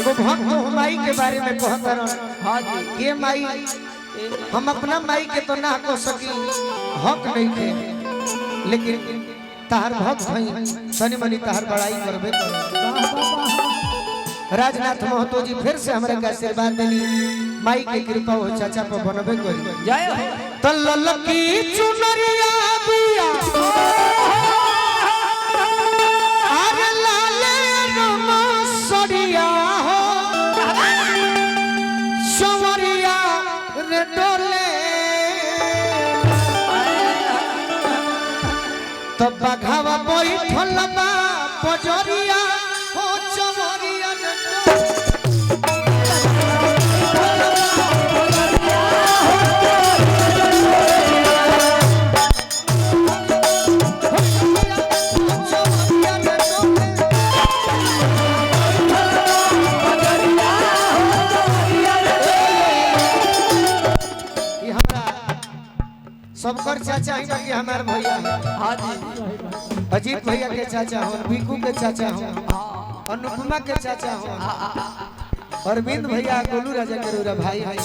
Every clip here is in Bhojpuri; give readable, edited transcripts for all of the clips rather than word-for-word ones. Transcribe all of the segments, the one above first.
एगो भक्त माई के बारे में कहता रह। हाँ जी ये माई हम अपना माई के तो ना कह सकी, हक नहीं थे, लेकिन तार भक्त भई सनी मनी तार बड़ाई करबे कर। राजनाथ महतो जी फिर से हमरा के आशीर्वाद देनी, माई के कृपा हो चाचा पर बनबे करी। जय तो ललकी चुनरिया बिया अरे लाले रमा सरिया हो सवरिया रे डोले तो बघावा बैठल बा पजरिया हो चवरिया रे सबकर चाचा ही बाकी हमार भैया है। हाँ जी अजीत भैया के चाचा हो, बीकू के चाचा हो, अनुपमा के चाचा हो, अरविंद भैया गोलू राजा के रूरा भाई है,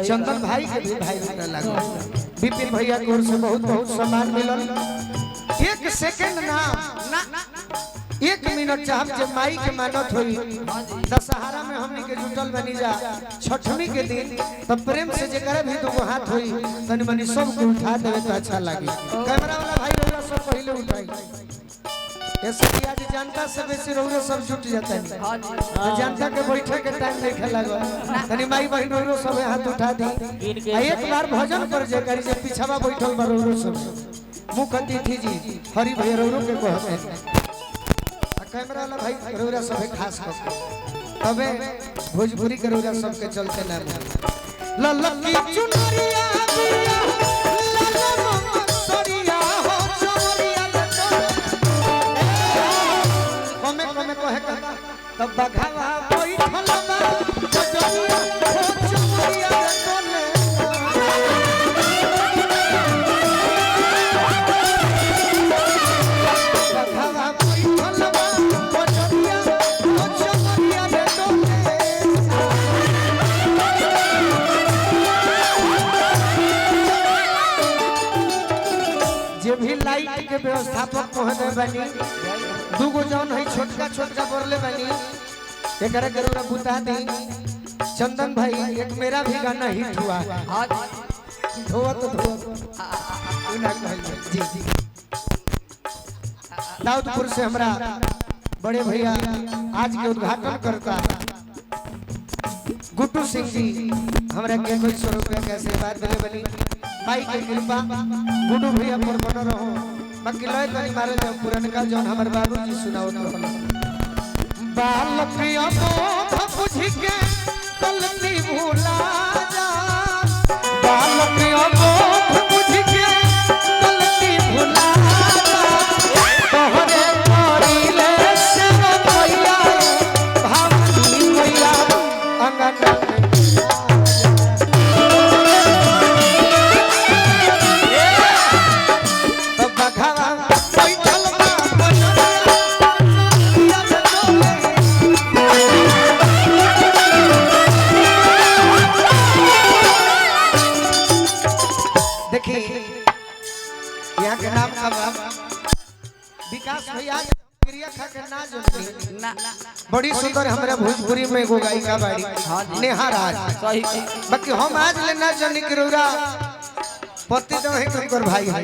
चंदन भाई के भी भाई रूरा लगा, विपिन भैया की ओर से बहुत बहुत सम्मान मिलल। एक सेकंड ना एक मिनट चाहब जब माई के मानत हुई दशहरा में हमनी के जुटल बनी जा छठमी के दिन तब प्रेम से जेकरा भी दो हाथ हुई तनी मनी सब को उठा देवे तो अच्छा लागी। कैमरा वाला भाई रौरा सब पहले उठाई, ऐसे कि आज जनता से बेसी रौरा सब जुट जाता है, जनता के बैठे के टाइम नहीं खेला गया तनी माई बहन रौरा सब हाथ उठा दी। एक बार भजन कर जे करी जे पिछवा बैठल बा रौरा सब मुख अतिथि जी हरि भैया रौरा के कहते कैमरा वाला भाई रौरा सब खास कर तबे भोजपुरी के रौरा सब के चलते ना ललकी चुनरिया बिया ललम सरिया हो चवरिया कमे कमे कहे का तब बघावा बैठल बा जजरिया हो चवरिया कोले बघावा बैठल बा भी लाइट के व्यवस्थापक महोदय बनी दूगो जौन है छोटका छोटका बोरले बनी एकरा करूरा बुता दी। चंदन भाई एक मेरा भी गाना हिट हुआ धोवत जी जी दाऊदपुर से हमरा बड़े भैया आज के उद्घाटन करता गुड्डू सिंह जी हमरा के 100 रुपया के आशीर्वाद दिले बनी माई के कृपा गुड्डू भैया पर बन रहो बाकी लय तनी मारे जब पुरनका जौन हमर बाबूजी सुनाओ तो बाल प्रिय बोध बुझ के गलती भूला जा बाल प्रिय बोध बुझ के गलती भूला जा तोहरे करिले से भैया भाभी भैया अंगन यहाँ के नाम का विकास भैया क्रिया खा के ना जोड़ी ना बड़ी सुंदर हमारे भोजपुरी में एगो गायिका बाड़ी नेहा राज सही बाकी हम आज ले ना जानी के रौरा पति तो है तुमकर भाई है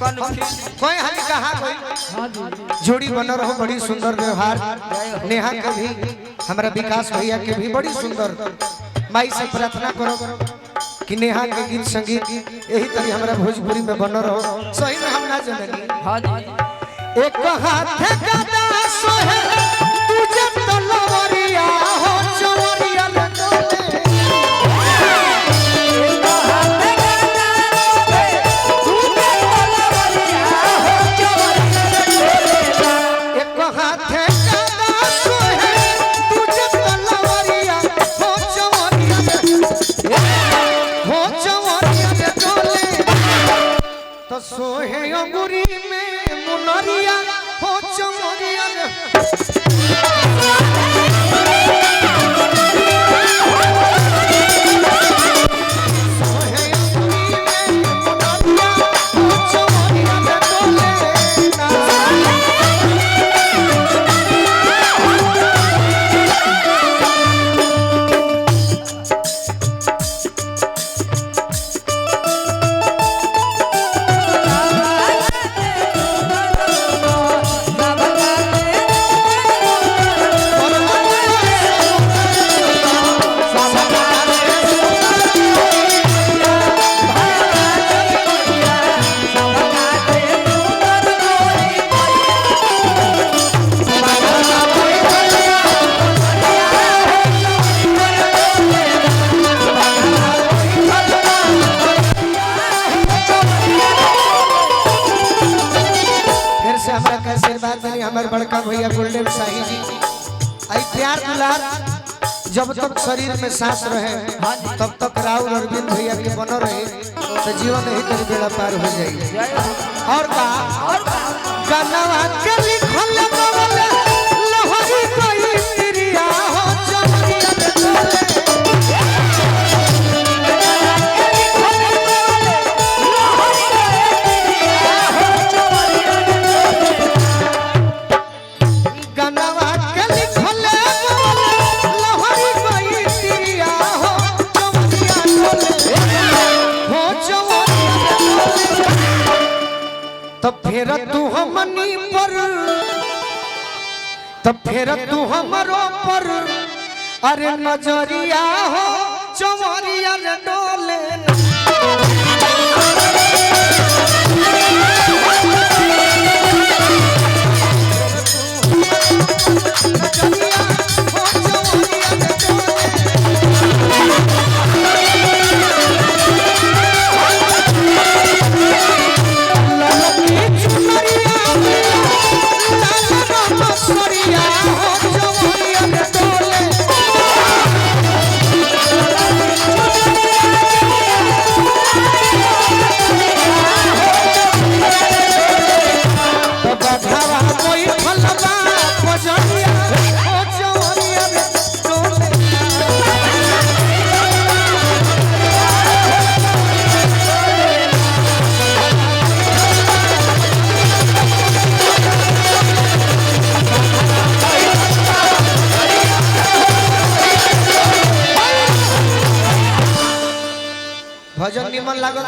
कोई हम कहा कोई जोड़ी बन रहो बड़ी सुंदर व्यवहार नेहा के भी हमारा विकास भैया के भी बड़ी सुंदर माई से प्रार्थना करो कि नेहा के गीत संगीत यही तरह हमारा भोजपुरी में बन रहो सही में हम ना जननी एक हाथ गदा सोहे तुझे तलवारिया हो चवरिया लगोले एक हाथ गदा सोहे तुझे तलवारिया हो चवरिया लगोले एक हाथ गदा सोहे तुझे तलवारिया हो चवरिया हो चवरिया लगोले तो सोहे अंगूरी में मुनरिया हो चवरिया हमारे बड़का भैया गोल्डन शाही जी आई प्यार दुलार जब तक शरीर में सांस रहे तब तक राहुल अरविंद भैया के बनो रहे तो जीवन ही तेरी बेड़ा पार हो जाएगी। और का गनवा के लिखल बवले लहरी कोई तिरिया हो चमरिया रे डोले गनवा के लिखल लहरी कोई तिरिया हो चमरिया डोले हो चमरिया तब फिर तू हमनी पर तब फिर तू हमरो पर अरे नजरिया हो चमरिया रे डोले भजन निमन लागल।